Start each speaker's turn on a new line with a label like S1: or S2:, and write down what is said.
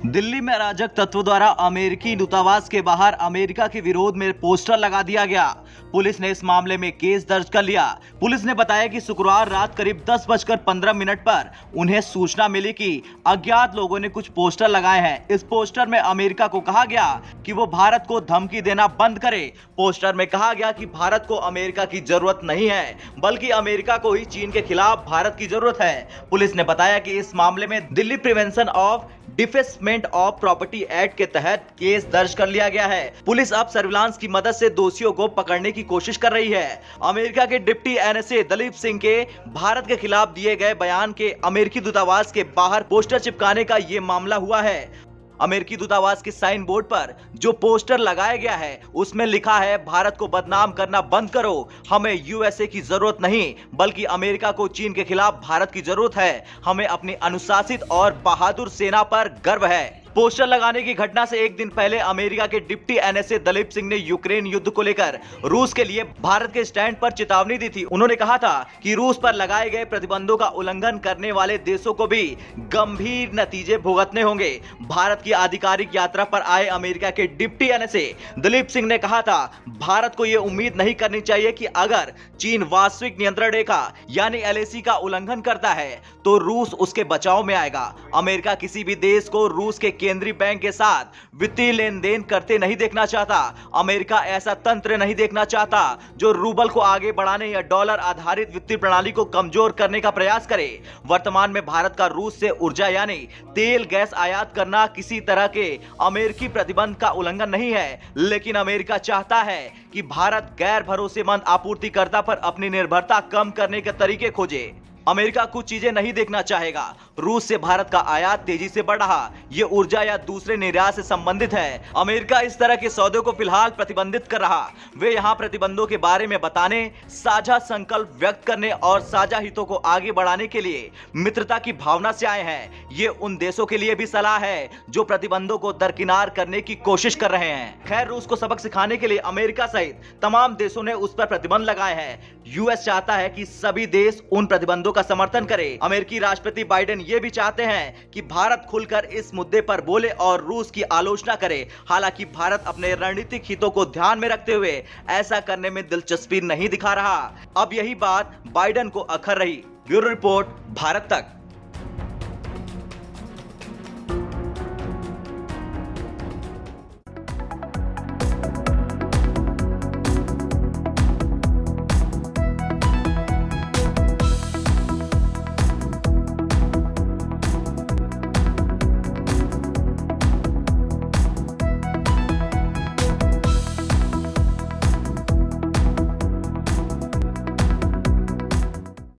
S1: दिल्ली में अराजक तत्वों द्वारा अमेरिकी दूतावास के बाहर अमेरिका के विरोध में पोस्टर लगा दिया गया। पुलिस ने इस मामले में केस दर्ज कर लिया। पुलिस ने बताया कि शुक्रवार रात करीब 10:15 पर उन्हें सूचना मिली कि अज्ञात लोगों ने कुछ पोस्टर लगाए हैं। इस पोस्टर में अमेरिका को कहा गया कि वो भारत को धमकी देना बंद करे। पोस्टर में कहा गया कि भारत को अमेरिका की जरूरत नहीं है, बल्कि अमेरिका को ही चीन के खिलाफ भारत की जरूरत है। पुलिस ने बताया कि इस मामले में Delhi prevention of defacement of property act के तहत केस दर्ज कर लिया गया है। पुलिस अब सर्विलांस की मदद से दोषियों को पकड़ने की कोशिश कर रही है। अमेरिका के डिप्टी एनएसए दलीप सिंह के भारत के खिलाफ दिए गए बयान के अमेरिकी दूतावास के बाहर पोस्टर चिपकाने का ये मामला हुआ है। अमेरिकी दूतावास के साइन बोर्ड पर जो पोस्टर लगाया गया है उसमें लिखा है, भारत को बदनाम करना बंद करो, हमें यूएसए की जरूरत नहीं, बल्कि अमेरिका को चीन के खिलाफ भारत की जरूरत है। हमें अपनी अनुशासित और बहादुर सेना पर गर्व है। पोस्टर लगाने की घटना से एक दिन पहले अमेरिका के डिप्टी एनएसए दलीप सिंह ने यूक्रेन युद्ध को लेकर रूस के लिए भारत के स्टैंड पर चेतावनी दी थी। उन्होंने कहा था कि रूस पर लगाए गए प्रतिबंधों का उल्लंघन करने वाले देशों को भी गंभीर नतीजे भुगतने होंगे। भारत की आधिकारिक यात्रा पर आए अमेरिका के डिप्टी एनएसए दलीप सिंह ने कहा था, भारत को यह उम्मीद नहीं करनी चाहिए कि अगर चीन वास्तविक नियंत्रण रेखा यानी एलएसी का उल्लंघन करता है तो रूस उसके बचाव में आएगा। अमेरिका किसी भी देश को रूस के केंद्रीय बैंक के साथ वित्तीय लेन देन करते नहीं देखना चाहता। अमेरिका ऐसा तंत्र नहीं देखना चाहता जो रूबल को आगे बढ़ाने या डॉलर आधारित वित्तीय प्रणाली को कमजोर करने का प्रयास करे। वर्तमान में भारत का रूस से ऊर्जा यानी तेल गैस आयात करना किसी तरह के अमेरिकी प्रतिबंध का उल्लंघन नहीं है, लेकिन अमेरिका चाहता है कि भारत गैर भरोसेमंद आपूर्तिकर्ता पर अपनी निर्भरता कम करने के तरीके खोजे। अमेरिका कुछ चीजें नहीं देखना चाहेगा। रूस से भारत का आयात तेजी से बढ़ रहा, ये ऊर्जा या दूसरे निर्यात से संबंधित है। अमेरिका इस तरह के सौदे को फिलहाल प्रतिबंधित कर रहा। वे यहाँ प्रतिबंधों के बारे में बताने, साझा संकल्प व्यक्त करने और साझा हितों को आगे बढ़ाने के लिए मित्रता की भावना से आए हैं। ये उन देशों के लिए भी सलाह है जो प्रतिबंधों को दरकिनार करने की कोशिश कर रहे हैं। खैर, रूस को सबक सिखाने के लिए अमेरिका सहित तमाम देशों ने उस पर प्रतिबंध लगाए हैं। यूएस चाहता है कि सभी देश उन प्रतिबंधों का समर्थन करें। अमेरिकी राष्ट्रपति बाइडेन ये भी चाहते हैं कि भारत खुलकर इस मुद्दे पर बोले और रूस की आलोचना करे। हालांकि भारत अपने रणनीतिक हितों को ध्यान में रखते हुए ऐसा करने में दिलचस्पी नहीं दिखा रहा। अब यही बात बाइडेन को अखर रही। ब्यूरो रिपोर्ट, भारत तक।